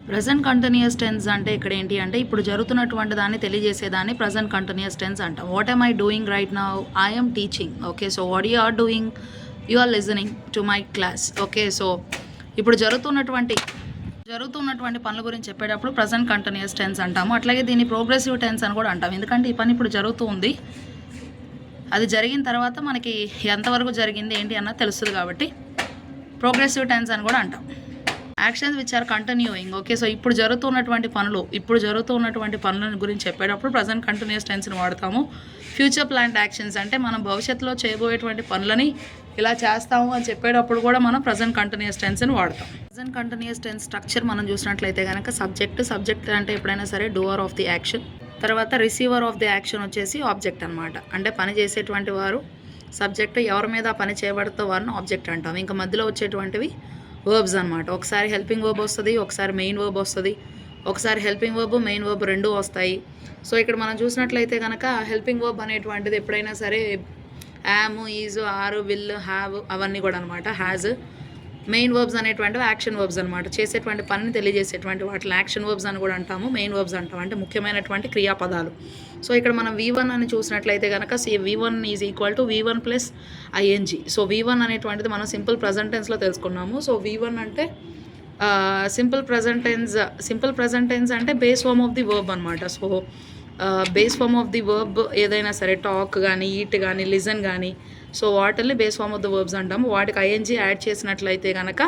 Present continuous tense అంటే ఇక్కడ ఏంటి అంటే ఇప్పుడు జరుగుతున్నటువంటి దాన్ని తెలియజేసేదాన్ని ప్రెజెంట్ కంటిన్యూస్ టెన్స్ అంటాం. What am I doing right now? I am teaching. Okay, so what you are doing? You are listening to my class. Okay, so ఇప్పుడు జరుగుతున్నటువంటి పనుల గురించి చెప్పేటప్పుడు ప్రజెంట్ కంటిన్యూస్ టెన్స్ అంటాము. అట్లాగే దీన్ని ప్రోగ్రెసివ్ టెన్స్ అని కూడా అంటాం, ఎందుకంటే ఈ పని ఇప్పుడు జరుగుతూ ఉంది, అది జరిగిన తర్వాత మనకి ఎంతవరకు జరిగింది ఏంటి అన్నది తెలుస్తుంది కాబట్టి ప్రోగ్రెసివ్ టెన్స్ అని కూడా అంటాం. Actions which are continuing. Okay, so ఇప్పుడు జరుగుతున్నటువంటి పనుల గురించి చెప్పేటప్పుడు ప్రజెంట్ కంటిన్యూస్ టెన్స్ని వాడతాము. ఫ్యూచర్ ప్లాన్డ్ యాక్షన్స్ అంటే మనం భవిష్యత్తులో చేయబోయేటువంటి పనులని ఇలా చేస్తాము అని చెప్పేటప్పుడు కూడా మనం ప్రజెంట్ కంటిన్యూస్ టెన్స్ని వాడతాం. ప్రజెంట్ కంటిన్యూస్ టెన్స్ స్ట్రక్చర్ మనం చూసినట్లయితే కనుక సబ్జెక్ట్ అంటే ఎప్పుడైనా సరే డూవర్ ఆఫ్ ది యాక్షన్, తర్వాత రిసీవర్ ఆఫ్ ది యాక్షన్ వచ్చేసి ఆబ్జెక్ట్ అనమాట. అంటే పని చేసేటువంటి వారు సబ్జెక్ట్, ఎవరి మీద పని చేయబడుతో వారిని ఆబ్జెక్ట్ అంటాం. ఇంకా మధ్యలో వచ్చేటువంటివి వర్బ్స్ అనమాట. ఒకసారి హెల్పింగ్ వర్బ్ వస్తుంది, ఒకసారి మెయిన్ వర్బ్ వస్తుంది, ఒకసారి హెల్పింగ్ వర్బ్ మెయిన్ వర్బ్ రెండు వస్తాయి. సో ఇక్కడ మనం చూసినట్లయితే కనుక హెల్పింగ్ వర్బ్ అనేటువంటిది ఎప్పుడైనా సరే am, is, are, will, have అవన్నీ కూడా అనమాట. హ్యాజ్. మెయిన్ వర్బ్స్ అనేటువంటివి యాక్షన్ వర్బ్స్ అనమాట, చేసేటువంటి పనిని తెలియజేసేటువంటి వాటిని యాక్షన్ వర్బ్స్ అని కూడా అంటాము, మెయిన్ వర్బ్స్ అంటాం, అంటే ముఖ్యమైనటువంటి క్రియాపదాలు. సో ఇక్కడ మనం V1 అని చూసినట్లయితే కనుక V1 is equal to V1 plus ING. So V1 అనేటువంటిది మనం సింపుల్ ప్రజెంట్ టెన్స్లో తెలుసుకున్నాము. సో V1 అంటే సింపుల్ ప్రజెంట్ టెన్స్ అంటే base form of the verb అనమాట. So base form of the verb ఏదైనా సరే, టాక్ కానీ, ఈట్ కానీ, లిజన్ కానీ, సో వాటిని base form of the verbs అంటాము. వాటికి ING యాడ్ చేసినట్లయితే కనుక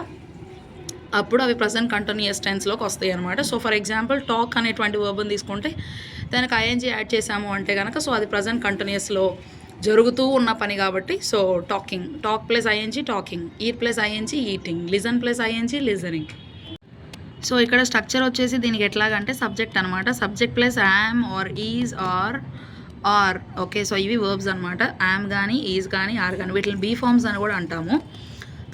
అప్పుడు అవి ప్రజెంట్ కంటిన్యూస్ టెన్స్లోకి వస్తాయి అనమాట. సో ఫర్ ఎగ్జాంపుల్ టాక్ అనేటువంటి వర్బ్ని తీసుకుంటే దానికి ING యాడ్ చేసాము అంటే కనుక సో అది ప్రజెంట్ కంటిన్యూస్లో జరుగుతూ ఉన్న పని కాబట్టి so talk plus ING talking, eat plus ING eating, listen plus ING listening. So ఇక్కడ స్ట్రక్చర్ వచ్చేసి దీనికి ఎట్లాగంటే సబ్జెక్ట్ అనమాట. Subject plus am or is are. Okay, so ఇవి వర్బ్స్ అనమాట. యామ్ కానీ, ఈజ్ కానీ, ఆర్ కానీ, వీటిని బీ ఫార్మ్స్ అని కూడా అంటాము.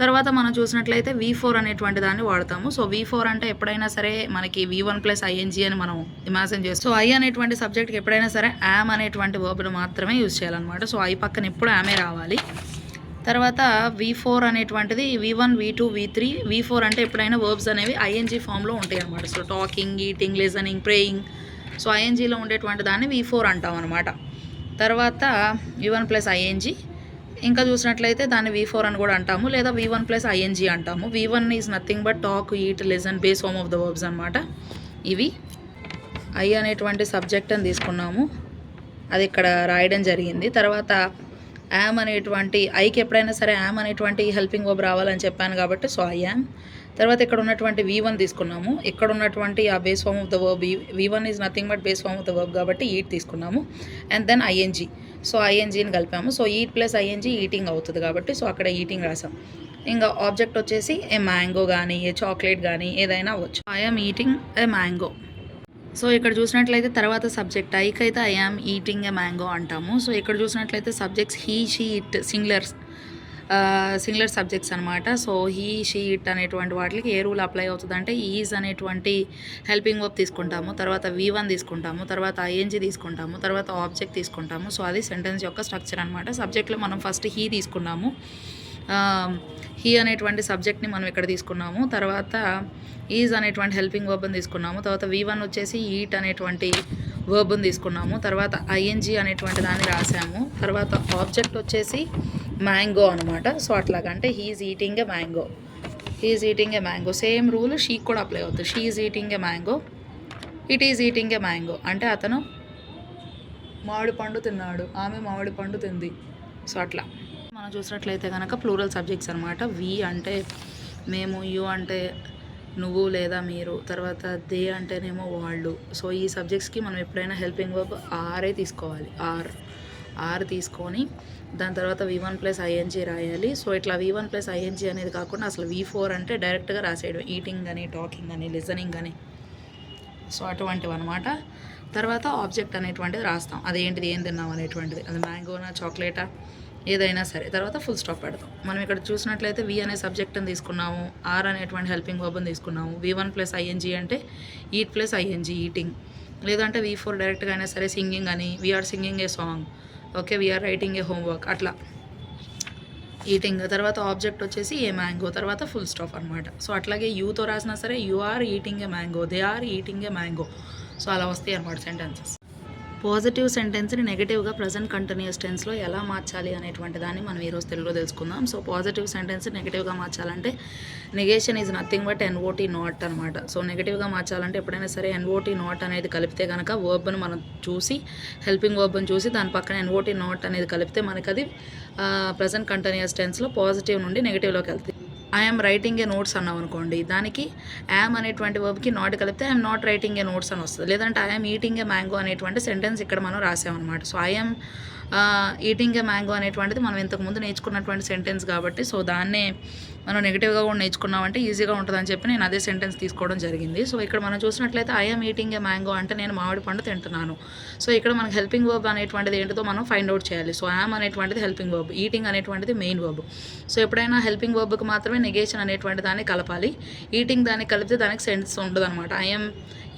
తర్వాత మనం చూసినట్లయితే V4 అనేటువంటి దాన్ని వాడతాము. సో V4 అంటే ఎప్పుడైనా సరే మనకి V1 ప్లస్ ING అని మనం ఇమాజిన్ చేస్తాం. సో I అనేటువంటి సబ్జెక్ట్కి ఎప్పుడైనా సరే యామ్ అనేటువంటి వర్బ్ను మాత్రమే యూజ్ చేయాలన్నమాట. సో I పక్కన ఎప్పుడు యామే రావాలి. తర్వాత V4 అనేటువంటిది V1, V2, V3. V4 అంటే ఎప్పుడైనా వర్బ్స్ అనేవి ING ఫామ్లో ఉంటాయి అనమాట. So talking, eating, listening, praying, so INGలో ఉండేటువంటి దాన్ని V4 అంటాం అనమాట. తర్వాత V1 ప్లస్ ING, ఇంకా చూసినట్లయితే దాన్ని V4 అని కూడా అంటాము, లేదా V1 ప్లస్ ING అంటాము. V1 is nothing but talk, eat, listen, base form of the verbs అనమాట. ఇవి I అనేటువంటి సబ్జెక్ట్ అని తీసుకున్నాము, అది ఇక్కడ రాయడం జరిగింది. తర్వాత యామ్ అనేటువంటి ఐకి ఎప్పుడైనా సరే యామ్ అనేటువంటి హెల్పింగ్ వర్బ్ రావాలని చెప్పాను కాబట్టి సో I am. తర్వాత ఇక్కడ ఉన్నటువంటి V1 తీసుకున్నాము, ఇక్కడ ఉన్నటువంటి ఆ base form of the verb V1 is nothing but base form of the verb కాబట్టి ఈట్ తీసుకున్నాము, అండ్ దెన్ ING. సో INGని కలిపాము. So eat plus ING eating అవుతుంది కాబట్టి సో అక్కడ ఈటింగ్ రాసాం. ఇంకా ఆబ్జెక్ట్ వచ్చేసి ఏ మ్యాంగో కానీ, ఏ చాక్లెట్ కానీ, ఏదైనా అవ్వచ్చు. I am eating A mango. So ఇక్కడ చూసినట్లయితే తర్వాత సబ్జెక్ట్ ఐకి అయితే I am eating A mango అంటాము. సో ఇక్కడ చూసినట్లయితే subjects he, she, it singular subjects అనమాట. సో హీ, షీ, ఇట్ అనేటువంటి వాటికి ఏ రూల్ అప్లై అవుతుంది అంటే ఈజ్ అనేటువంటి హెల్పింగ్ వర్బ్ తీసుకుంటాము, తర్వాత V1 తీసుకుంటాము, తర్వాత ING తీసుకుంటాము, తర్వాత ఆబ్జెక్ట్ తీసుకుంటాము. సో అది సెంటెన్స్ యొక్క స్ట్రక్చర్ అనమాట. సబ్జెక్ట్లో మనం ఫస్ట్ హీ తీసుకున్నాము, హీ అనేటువంటి సబ్జెక్ట్ని మనం ఇక్కడ తీసుకున్నాము, తర్వాత ఈజ్ అనేటువంటి హెల్పింగ్ వర్బ్ని తీసుకున్నాము, తర్వాత V1 వచ్చేసి ఈట్ అనేటువంటి వర్బ్ని తీసుకున్నాము, తర్వాత ING అనేటువంటి దాన్ని రాసాము, తర్వాత ఆబ్జెక్ట్ వచ్చేసి మ్యాంగో అనమాట. So అట్లాగంటే he's eating a mango, same rule షీకి కూడా అప్లై అవుతుంది. She is eating a mango, it is eating a mango అంటే అతను మామిడి పండు తిన్నాడు, ఆమె మామిడి పండు తింది. సో అట్లా మనం చూసినట్లయితే కనుక ప్లూరల్ సబ్జెక్ట్స్ అనమాట. వి అంటే మేము, యు అంటే నువ్వు లేదా మీరు, తర్వాత దే అంటేనేమో వాళ్ళు. సో ఈ సబ్జెక్ట్స్కి మనం ఎప్పుడైనా హెల్పింగ్ వర్బ్ ఆరే తీసుకోవాలి, ఆర్ తీసుకొని దాని తర్వాత V1 ప్లస్ ING రాయాలి. సో ఇట్లా V1 ప్లస్ ING అనేది కాకుండా అసలు V4 అంటే డైరెక్ట్గా రాసేయడం, ఈటింగ్ అని, టాకింగ్ అని, లిజనింగ్ అని, సో అటువంటివి అనమాట. తర్వాత ఆబ్జెక్ట్ అనేటువంటిది రాస్తాం, అదేంటిది, ఏం తిన్నాం అనేటువంటిది, అది మ్యాంగోనా, చాక్లెటా, ఏదైనా సరే. తర్వాత ఫుల్ స్టాప్ పెడతాం. మనం ఇక్కడ చూసినట్లయితే V అనే సబ్జెక్ట్ని తీసుకున్నాము, ఆర్ అనేటువంటి హెల్పింగ్ వర్బ్ని తీసుకున్నాము, V1 ప్లస్ ING అంటే ఈట్ ప్లస్ ING ఈటింగ్, లేదంటే V4 డైరెక్ట్గా అయినా సరే సింగింగ్ అని, we are singing a song, okay, we are writing a homework, అట్లా ఈటింగ్, తర్వాత ఆబ్జెక్ట్ వచ్చేసి ఏ మ్యాంగో, తర్వాత ఫుల్ స్టాప్ అనమాట. సో అట్లాగే యూతో రాసినా సరే you are eating a mango, they are eating a mango. So అలా వస్తాయి అనమాట సెంటెన్సెస్. పాజిటివ్ సెంటెన్స్ని నెగిటివ్గా ప్రజెంట్ కంటిన్యూస్ టెన్స్లో ఎలా మార్చాలి అనేటువంటి దాన్ని మనం ఈరోజు తెలుగులో తెలుసుకుందాం. సో పాజిటివ్ సెంటెన్స్ నెగిటివ్గా మార్చాలంటే negation is nothing but NOT not అనమాట. సో నెగిటివ్గా మార్చాలంటే ఎప్పుడైనా సరే ఎన్ఓటీ నాట్ అనేది కలిపితే కనుక వర్బ్ను మనం చూసి, హెల్పింగ్ వర్బ్ని చూసి దాని పక్కన ఎన్ఓటీ నాట్ అనేది కలిపితే మనకు అది ప్రజెంట్ కంటిన్యూస్ టెన్స్లో పాజిటివ్ నుండి నెగిటివ్లోకి వెళ్తుంది. ఐఎమ్ రైటింగ్ ఏ నోట్స్ అన్నాం అనుకోండి, దానికి యామ్ అనేటువంటి వర్బ్కి నాట్ కలిపితే I'm not writing a notes అని వస్తుంది. లేదంటే ఐఎమ్ ఈటింగ్ ఏ మ్యాంగో అనేటువంటి సెంటెన్స్ ఇక్కడ మనం రాసామన్నమాట. So I'm eating a mango అనేటువంటిది మనం ఇంతకుముందు నేర్చుకున్నటువంటి సెంటెన్స్ కాబట్టి, సో దాన్నే మనం నెగిటివ్గా కూడా నేర్చుకున్నామంటే ఈజీగా ఉంటుందని చెప్పి నేను అదే సెంటెన్స్ తీసుకోవడం జరిగింది. సో ఇక్కడ మనం చూసినట్లయితే ఐఎమ్ ఈటింగ్ ఏ మ్యాంగో అంటే నేను మామిడి పండు తింటున్నాను. సో ఇక్కడ మనకు హెల్పింగ్ వర్బ్ అనేటువంటిది ఏంటిదో మనం ఫైండ్ అవుట్ చేయాలి. సో యామ్ అనేటువంటిది హెల్పింగ్ వర్బ్, ఈటింగ్ అనేటువంటిది మెయిన్ వర్బ్. సో ఎప్పుడైనా హెల్పింగ్ వర్బ్కి మాత్రమే నెగేషన్ అనేటువంటి దాన్ని కలపాలి. ఈటింగ్ దాన్ని కలిపితే దానికి సెన్స్ ఉండదు అనమాట. I'm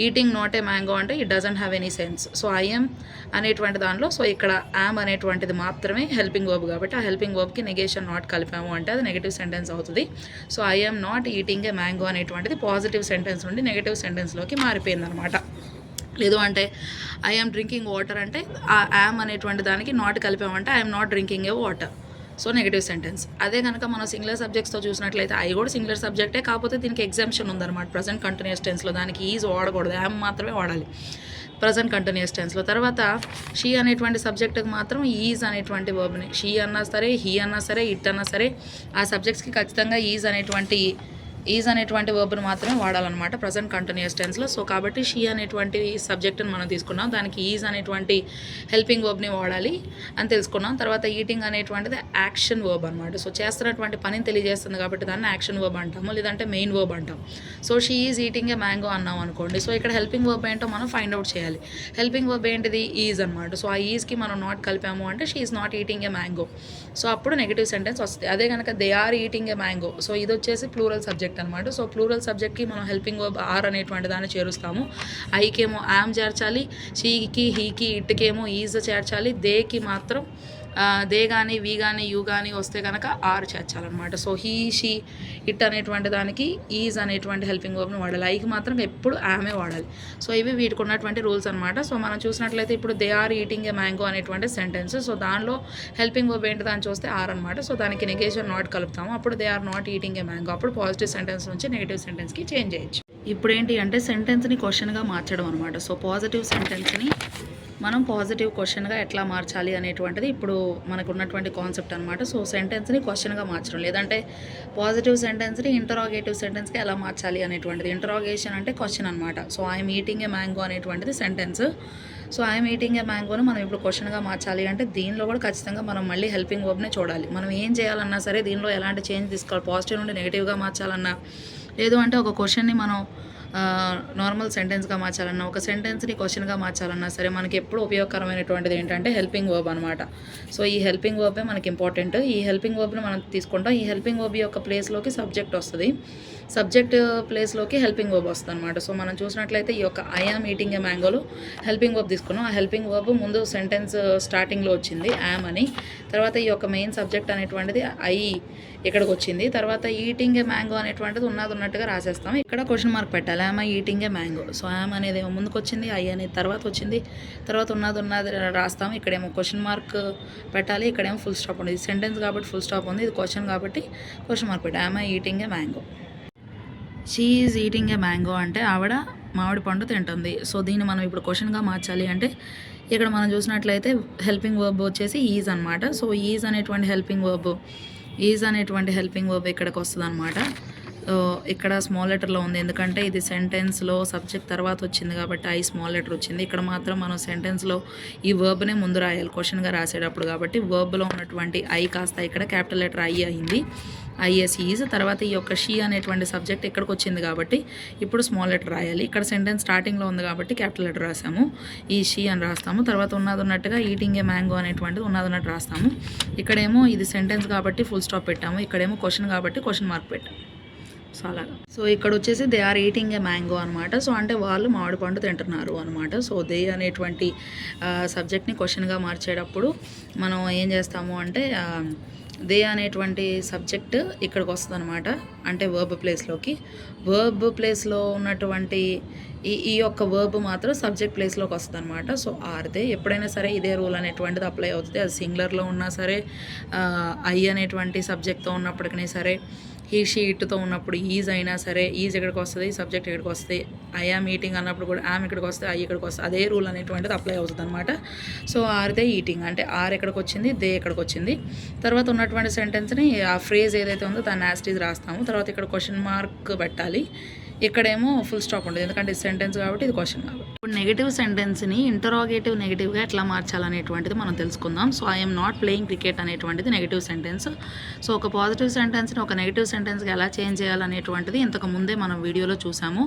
eating not a mango అంటే it doesn't have any sense. So I'm అనేటువంటి దానిలో సో ఇక్కడ యామ్ అనేటువంటిది మాత్రమే హెల్పింగ్ వర్బ్ కాబట్టి ఆ హెల్పింగ్ వర్బ్కి నెగేషన్ నాట్ కలిపాము అంటే అది నెగిటివ్ సెంటెన్స్ అవుతుంది. So I'm not eating a mango అనేటువంటిది పాజిటివ్ సెంటెన్స్ నుండి నెగిటివ్ సెంటెన్స్లోకి మారిపోయింది అనమాట. లేదు అంటే ఐఎమ్ డ్రింకింగ్ వాటర్ అంటే ఆ యామ్ అనేటువంటి దానికి నాట్ కలిపామంటే I'm not drinking a water. So negative sentence. అదే కనుక మనం సింగులర్ సబ్జెక్ట్స్తో చూసినట్లయితే ఐ కూడా సింగులర్ సబ్జెక్టే, కాకపోతే దీనికి ఎగ్జామ్షన్ ఉందన్నమాట. ప్రజెంట్ కంటిన్యూస్ టెన్స్లో దానికి ఈజ్ వాడకూడదు, యామ్ మాత్రమే వాడాలి ప్రజెంట్ కంటిన్యూస్ టెన్స్లో. తర్వాత షీ అనేటువంటి సబ్జెక్టుకి మాత్రం ఈజ్ అనేటువంటి వర్బ్ని, షీ అన్నా సరే, హీ అన్నా సరే, ఇట్ అన్నా సరే ఆ సబ్జెక్ట్స్కి ఖచ్చితంగా ఈజ్ అనేటువంటి వర్బ్ను మాత్రమే వాడాలన్నమాట ప్రజెంట్ కంటిన్యూస్ టెన్స్లో. సో కాబట్టి షీ అనేటువంటి సబ్జెక్ట్ని మనం తీసుకున్నాం, దానికి ఈజ్ అనేటువంటి హెల్పింగ్ వర్బ్ని వాడాలి అని తెలుసుకున్నాం. తర్వాత ఈటింగ్ అనేటువంటిది యాక్షన్ వర్బ్ అనమాట. సో చేస్తున్నటువంటి పనిని తెలియజేస్తుంది కాబట్టి దాన్ని యాక్షన్ వర్బ్ అంటాము, లేదంటే మెయిన్ వర్బ్ అంటాం. So she is eating a mango అన్నాం అనుకోండి. సో ఇక్కడ హెల్పింగ్ వర్బ్ ఏంటో మనం ఫైండ్ అవుట్ చేయాలి. హెల్పింగ్ వర్బ్ ఏంటిది? ఈజ్ అనమాట. సో ఆ ఈజ్కి మనం నాట్ కలిపాము అంటే she is not eating a mango. So అప్పుడు నెగిటివ్ సెంటెన్స్ వస్తుంది. అదే కనుక they are eating a mango, so ఇది వచ్చేసి ప్లూరల్ సబ్జెక్ట్ అనమాట. సో ప్లూరల్ సబ్జెక్ట్కి మనం హెల్పింగ్ వర్బ్ ఆర్ అనేటువంటి దాన్ని చేరుస్తాము. ఐకేమో యామ్ చేర్చాలి, షీకి, హీకి, ఇట్కేమో ఈజ్ చేర్చాలి, దేకి మాత్రం దే కానీ, వి కానీ, యూ కానీ వస్తే కనుక ఆర్ చేర్చాలన్నమాట. సో హీ, షీ, ఇట్ అనేటువంటి దానికి ఈజ్ అనేటువంటి హెల్పింగ్ వర్బ్ని వాడాలి. ఐకి మాత్రం ఎప్పుడు ఆమె వాడాలి. సో ఇవి వీటికి ఉన్నటువంటి రూల్స్ అనమాట. సో మనం చూసినట్లయితే ఇప్పుడు they are eating a mango అనేటువంటి సెంటెన్స్. సో దానిలో హెల్పింగ్ వర్బ్ ఏంటి దాన్ని చూస్తే ఆర్ అనమాట. సో దానికి నెగేషన్ నాట్ కలుపుతాము, అప్పుడు they are not eating a mango. అప్పుడు పాజిటివ్ సెంటెన్స్ నుంచి నెగిటివ్ సెంటెన్స్కి చేంజ్ చేయొచ్చు. ఇప్పుడు ఏంటి అంటే సెంటెన్స్ని క్వశ్చన్గా మార్చడం అనమాట. సో పాజిటివ్ సెంటెన్స్ని మనం పాజిటివ్ క్వశ్చన్గా ఎట్లా మార్చాలి అనేటువంటిది ఇప్పుడు మనకు ఉన్నటువంటి కాన్సెప్ట్ అనమాట. సో సెంటెన్స్ని క్వశ్చన్గా మార్చడం, లేదంటే పాజిటివ్ సెంటెన్స్ని ఇంటరాగేటివ్ సెంటెన్స్కి ఎలా మార్చాలి అనేటువంటిది. ఇంటరాగేషన్ అంటే క్వశ్చన్ అనమాట. So I'm eating a mango అనేటువంటిది సెంటెన్స్. సో ఐఎమ్ ఈటింగ్ ఏ మ్యాంగోని మనం ఇప్పుడు క్వశ్చన్గా మార్చాలి అంటే దీనిలో కూడా ఖచ్చితంగా మనం మళ్ళీ హెల్పింగ్ వర్బ్ని చూడాలి. మనం ఏం చేయాలన్నా సరే దీనిలో ఎలాంటి చేంజ్ తీసుకోవాలి, పాజిటివ్ నుండి నెగిటివ్గా మార్చాలన్నా, లేదు అంటే ఒక క్వశ్చన్ని మనం నార్మల్ సెంటెన్స్గా మార్చాలన్నా, ఒక సెంటెన్స్ని క్వశ్చన్గా మార్చాలన్నా సరే మనకి ఎప్పుడు ఉపయోగకరమైనటువంటిది ఏంటంటే హెల్పింగ్ వర్బ్ అనమాట. సో ఈ హెల్పింగ్ వర్బే మనకి ఇంపార్టెంట్. ఈ హెల్పింగ్ వర్బ్ని మనం తీసుకుంటాం. ఈ హెల్పింగ్ వర్బ్ యొక్క ప్లేస్లోకి సబ్జెక్ట్ వస్తుంది, సబ్జెక్ట్ ప్లేస్లోకి హెల్పింగ్ వర్బ్ వస్తుంది అనమాట. సో మనం చూసినట్లయితే ఈ యొక్క ఐ యామ్ ఈటింగ్ ఏ మ్యాంగోలో హెల్పింగ్ వర్బ్ తీసుకున్నాం. ఆ హెల్పింగ్ వర్బ్ ముందు సెంటెన్స్ స్టార్టింగ్లో వచ్చింది యామ్ అని, తర్వాత ఈ యొక్క మెయిన్ సబ్జెక్ట్ అనేటువంటిది ఐ ఇక్కడికి వచ్చింది, తర్వాత ఈటింగ్ ఏ మ్యాంగో అనేటువంటిది ఉన్నట్టుగా రాసేస్తాం. ఇక్కడ క్వశ్చన్ మార్క్ పెట్టాలి, am I eating a mango. So yam అనేది ఏమో ముందుకు వచ్చింది, ఐ అనేది తర్వాత వచ్చింది, తర్వాత ఉన్నది రాస్తాం. ఇక్కడేమో క్వశ్చన్ మార్క్ పెట్టాలి, ఇక్కడేమో ఫుల్ స్టాప్ ఉంది. ఇది సెంటెన్స్ కాబట్టి ఫుల్ స్టాప్ ఉంది, ఇది క్వశ్చన్ కాబట్టి క్వశ్చన్ మార్క్ పెట్టాలి. Am I eating a mango. She is eating a mango అంటే ఆవిడ మామిడి పండు తింటుంది. సో దీన్ని మనం ఇప్పుడు క్వశ్చన్గా మార్చాలి అంటే ఇక్కడ మనం చూసినట్లయితే హెల్పింగ్ వర్బ్ వచ్చేసి ఈజ్ అనమాట. సో ఈజ్ అనేటువంటి హెల్పింగ్ వర్బ్ ఇక్కడికి వస్తుంది అనమాట. ఇక్కడ స్మాల్ లెటర్లో ఉంది, ఎందుకంటే ఇది సెంటెన్స్లో సబ్జెక్ట్ తర్వాత వచ్చింది కాబట్టి ఐ స్మాల్ లెటర్ వచ్చింది. ఇక్కడ మాత్రం మనం సెంటెన్స్లో ఈ వర్బ్నే ముందు రాయాలి క్వశ్చన్గా రాసేటప్పుడు, కాబట్టి వర్బ్లో ఉన్నటువంటి ఐ కాస్త ఇక్కడ క్యాపిటల్ లెటర్ ఐ అయింది, ఐఎస్ ఈజ్. తర్వాత ఈ యొక్క షీ అనేటువంటి సబ్జెక్ట్ ఇక్కడికి వచ్చింది కాబట్టి ఇప్పుడు స్మాల్ లెటర్ రాయాలి. ఇక్కడ సెంటెన్స్ స్టార్టింగ్లో ఉంది కాబట్టి క్యాపిటల్ లెటర్ రాసాము, ఈ షీ అని రాస్తాము. తర్వాత ఉన్నట్టుగా ఈటింగ్ ఏ మ్యాంగో అనేటువంటిది ఉన్నట్టు రాస్తాము. ఇక్కడేమో ఇది సెంటెన్స్ కాబట్టి ఫుల్ స్టాప్ పెట్టాము, ఇక్కడేమో క్వశ్చన్ కాబట్టి క్వశ్చన్ మార్క్ పెట్టాము. సో అలాగా. సో ఇక్కడ వచ్చేసి they are eating a mango అనమాట. సో అంటే వాళ్ళు మామిడి పండు తింటున్నారు అనమాట. సో దే అనేటువంటి సబ్జెక్ట్ని క్వశ్చన్గా మార్చేటప్పుడు మనం ఏం చేస్తాము అంటే దే అనేటువంటి సబ్జెక్ట్ ఇక్కడికి వస్తుంది అనమాట, అంటే వర్బ్ ప్లేస్లోకి. వర్బ్ ప్లేస్లో ఉన్నటువంటి ఈ యొక్క వర్బ్ మాత్రం సబ్జెక్ట్ ప్లేస్లోకి వస్తుంది అనమాట. సో ఆర్ దే ఎప్పుడైనా సరే ఇదే రూల్ అనేటువంటిది అప్లై అవుతుంది. అది సింగులర్లో ఉన్నా సరే, ఐ అనేటువంటి సబ్జెక్ట్తో ఉన్నప్పటికీ సరే, హీ షీ ఇట్తో ఉన్నప్పుడు ఈజ్ అయినా సరే, ఈజ్ ఎక్కడికి వస్తుంది, సబ్జెక్ట్ ఎక్కడికి వస్తుంది. ఐ ఆమ్ ఈటింగ్ అన్నప్పుడు కూడా ఆమ్ ఇక్కడికి వస్తే, ఐ ఇక్కడికి వస్తుంది. అదే రూల్ అనేటువంటిది అప్లై అవుతుంది అనమాట. సో ఆర్ దే ఈటింగ్ అంటే ఆర్ ఎక్కడికి వచ్చింది, దే ఎక్కడికి వచ్చింది. తర్వాత ఉన్నటువంటి సెంటెన్స్ని ఆ ఫ్రేజ్ ఏదైతే ఉందో దాన్ని యాస్టీజ్ రాస్తాము. తర్వాత ఇక్కడ క్వశ్చన్ మార్క్ పెట్టాలి, ఇక్కడేమో ఫుల్ స్టాప్ ఉంటుంది, ఎందుకంటే ఇది సెంటెన్స్ కాబట్టి ఇది క్వశ్చన్ కాబట్టి. ఇప్పుడు నెగిటివ్ సెంటెన్స్ని ఇంటరాగేటివ్ నెగిటివ్గా ఎట్లా మార్చాలనేటువంటిది మనం తెలుసుకుందాం. So I'm not playing cricket అనేటువంటిది నెగిటివ్ సెంటెన్స్. సో ఒక పాజిటివ్ సెంటెన్స్ని ఒక నెగిటివ్ సెంటెన్స్గా ఎలా చేంజ్ చేయాలనేటువంటిది ఇంతకు ముందే మనం వీడియోలో చూసాము.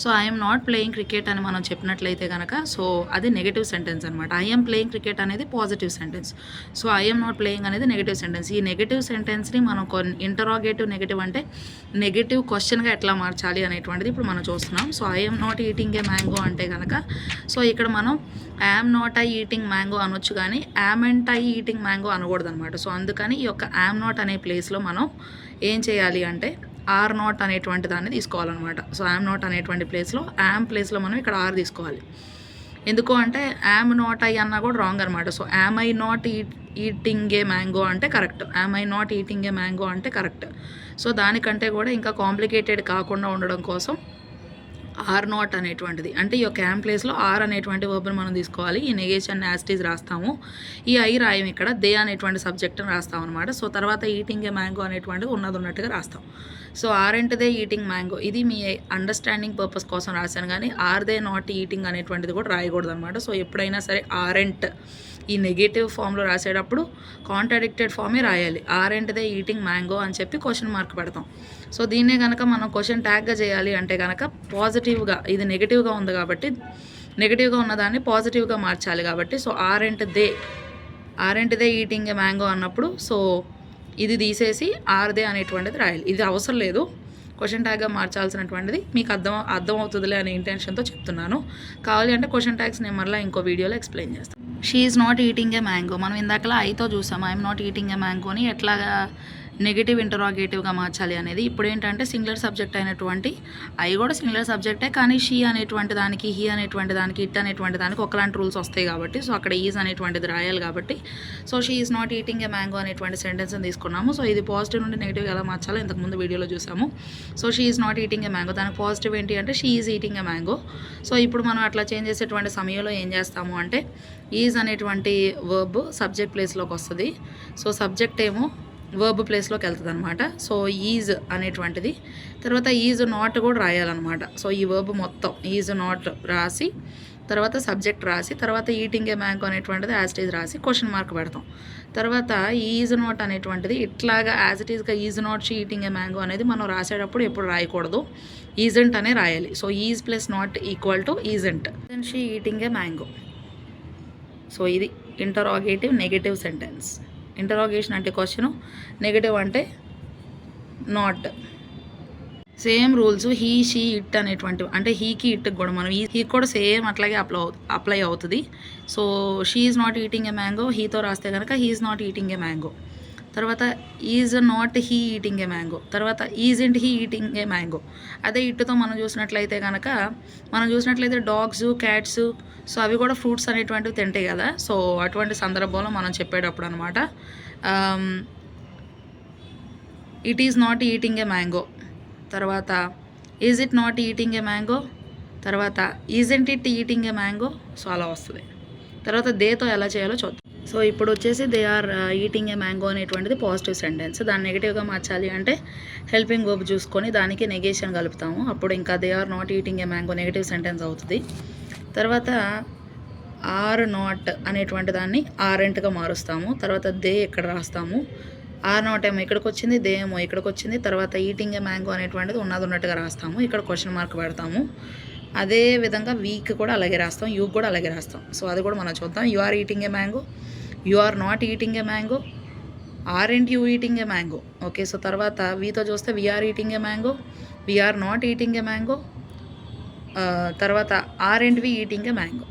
So I'm not playing cricket అని మనం చెప్పినట్లయితే కనుక సో అది నెగిటివ్ సెంటెన్స్ అనమాట. ఐఎమ్ ప్లేయింగ్ క్రికెట్ అనేది positive sentence. So I'm not playing అనేది నెగిటివ్ సెంటెన్స్. ఈ నెగిటివ్ సెంటెన్స్ని మనం ఇంటరాగేటివ్ నెగిటివ్ అంటే నెగిటివ్ క్వశ్చన్గా ఎట్లా మార్చాలి అనేటువంటిది ఇప్పుడు మనం చూస్తున్నాం. So I'm not eating a mango అంటే కనుక సో ఇక్కడ మనం am not I eating mango అనొచ్చు, కానీ am and I eating mango అనకూడదు అనమాట. సో అందుకని ఈ యొక్క యామ్ నాట్ అనే ప్లేస్లో మనం ఏం చేయాలి అంటే ఆర్ నాట్ అనేటువంటి దాన్ని తీసుకోవాలన్నమాట. సో యామ్ నాట్ అనేటువంటి ప్లేస్లో యామ్ ప్లేస్లో మనం ఇక్కడ ఆర్ తీసుకోవాలి. ఎందుకు అంటే యామ్ నాట్ ఐ అన్నా కూడా రాంగ్ అనమాట. So am I not eating a mango అంటే correct, am I not eating a mango అంటే కరెక్ట్. సో దానికంటే కూడా ఇంకా కాంప్లికేటెడ్ కాకుండా ఉండడం కోసం ఆర్ నాట్ అనేటువంటిది, అంటే ఈ యొక్క యామ్ ప్లేస్లో ఆర్ అనేటువంటి వర్బ్ని మనం తీసుకోవాలి. ఈ నెగేషన్ యాస్టీజ్ రాస్తాము, ఈ ఐ రాయం ఇక్కడ దే అనేటువంటి సబ్జెక్ట్ని రాస్తాం అనమాట. సో తర్వాత ఈటింగ్ ఏ మ్యాంగో అనేటువంటిది ఉన్నట్టుగా రాస్తాం. So are and they eating mango ఇది మీ అండర్స్టాండింగ్ పర్పస్ కోసం రాశాను, కానీ ఆర్ దే నాట్ ఈటింగ్ అనేటువంటిది కూడా రాయకూడదు అనమాట. సో ఎప్పుడైనా సరే ఆరెంట్ ఈ నెగటివ్ ఫామ్లో రాసేటప్పుడు కాంట్రాడిక్టెడ్ ఫామే రాయాలి. Are and they eating mango అని చెప్పి క్వశ్చన్ మార్క్ పెడతాం. సో దీన్నే కనుక మనం క్వశ్చన్ ట్యాగ్గా చేయాలి అంటే కనుక పాజిటివ్గా, ఇది నెగిటివ్గా ఉంది కాబట్టి నెగిటివ్గా ఉన్నదాన్ని పాజిటివ్గా మార్చాలి కాబట్టి so are and they eating a mango అన్నప్పుడు సో ఇది తీసేసి ఆర్ దే అనేటువంటిది రాయాలి. ఇది అవసరం లేదు, క్వశ్చన్ ట్యాగ్గా మార్చాల్సినటువంటిది మీకు అర్థం అవుతుందిలే అనే ఇంటెన్షన్తో చెప్తున్నాను. కావాలి అంటే క్వశ్చన్ ట్యాగ్స్ నేను మళ్ళీ ఇంకో వీడియోలో ఎక్స్ప్లెయిన్ చేస్తాను. She is not eating a mango మనం ఇందాకలా ఐతో చూసాము. ఐఎమ్ నాట్ ఈటింగ్ ఏ మ్యాంగోని ఎట్లాగా నెగిటివ్ ఇంటరాగేటివ్గా మార్చాలి అనేది. ఇప్పుడు ఏంటంటే సింగులర్ సబ్జెక్ట్ అయినటువంటి ఐ కూడా సింగులర్ సబ్జెక్టే, కానీ షీ అనేటువంటి దానికి, హీ అనేటువంటి దానికి, ఇట్ అనేటువంటి దానికి ఒకలాంటి రూల్స్ వస్తాయి కాబట్టి సో అక్కడ ఈజ్ అనేటువంటిది రాయాలి కాబట్టి so she is not eating a mango అనేటువంటి సెంటెన్స్ని తీసుకున్నాము. సో ఇది పాజిటివ్ నుండి నెగిటివ్ ఎలా మార్చాలో ఇంతకుముందు వీడియోలో చూసాము. So she is not eating a mango, దానికి పాజిటివ్ ఏంటి అంటే she is eating a mango. So ఇప్పుడు మనం అట్లా చేంజ్ చేసేటువంటి సమయంలో ఏం చేస్తాము అంటే ఈజ్ అనేటువంటి వర్బ్ సబ్జెక్ట్ ప్లేస్లోకి వస్తుంది. సో సబ్జెక్ట్ ఏమో వర్బ్ ప్లేస్లోకి వెళ్తుంది అనమాట. సో ఈజ్ అనేటువంటిది తర్వాత ఈజ్ నాట్ కూడా రాయాలన్నమాట. సో ఈ వర్బ్ మొత్తం ఈజ్ నాట్ రాసి తర్వాత సబ్జెక్ట్ రాసి తర్వాత ఈటింగ్ ఏ మ్యాంగో అనేటువంటిది యాజ్ ఇట్ ఈజ్ రాసి క్వశ్చన్ మార్క్ పెడతాం. తర్వాత ఈజ్ నాట్ అనేటువంటిది ఇట్లాగా యాజ్ ఇట్ ఈజ్గా is not she eating a mango అనేది మనం రాసేటప్పుడు ఎప్పుడు రాయకూడదు, ఈజెంట్ అనే రాయాలి. So is plus not equal to isn't she eating a mango. So ఇది ఇంటరాగేటివ్ నెగటివ్ సెంటెన్స్. ఇంటరాగేషన్ అంటే క్వశ్చను, నెగటివ్ అంటే not. Same rules he she it అనేటువంటివి, అంటే హీకి ఇట్కి కూడా మనం హీ కూడా సేమ్ అట్లాగే అప్లై అవుతుంది. So she is not eating a mango హీతో రాస్తే కనుక he is not eating a mango. తర్వాత is not he eating a mango, తర్వాత isn't he eating a mango. అదే ఇట్టుతో మనం చూసినట్లయితే డాగ్స్, క్యాట్స్ సో అవి కూడా ఫ్రూట్స్ అనేటువంటివి తింటాయి కదా. సో అటువంటి సందర్భంలో మనం చెప్పేటప్పుడు అనమాట it is not eating a mango, తర్వాత is it not eating a mango, తర్వాత isn't it eating a mango. So అలా వస్తుంది. తర్వాత దేతో ఎలా చేయాలో చూద్దాం. సో ఇప్పుడు వచ్చేసి they are eating a mango అనేటువంటిది పాజిటివ్ సెంటెన్స్. దాన్ని నెగిటివ్గా మార్చాలి అంటే హెల్పింగ్ వర్బ్ చూసుకొని దానికి నెగేషన్ కలుపుతాము. అప్పుడు ఇంకా they are not eating a mango negative sentence అవుతుంది. తర్వాత ఆర్ నాట్ అనేటువంటి దాన్ని ఆరెంట్గా మారుస్తాము. తర్వాత దే ఇక్కడ రాస్తాము. ఆర్ నాట్ ఏమో ఇక్కడికి వచ్చింది, దే ఏమో ఇక్కడికి వచ్చింది. తర్వాత ఈటింగ్ ఏ మ్యాంగో అనేటువంటిది ఉన్నట్టుగా రాస్తాము. ఇక్కడ క్వశ్చన్ మార్క్ పెడతాము. అదే విధంగా వీక్ కూడా అలాగే రాస్తాం, యూ కూడా అలాగే రాస్తాం. సో అది కూడా మనం చూద్దాం. You are eating a mango, you are not eating a mango, are and you eating a mango. Okay, so తర్వాత వీతో చూస్తే we are eating a mango, we are not eating a mango, తర్వాత are and we eating a mango.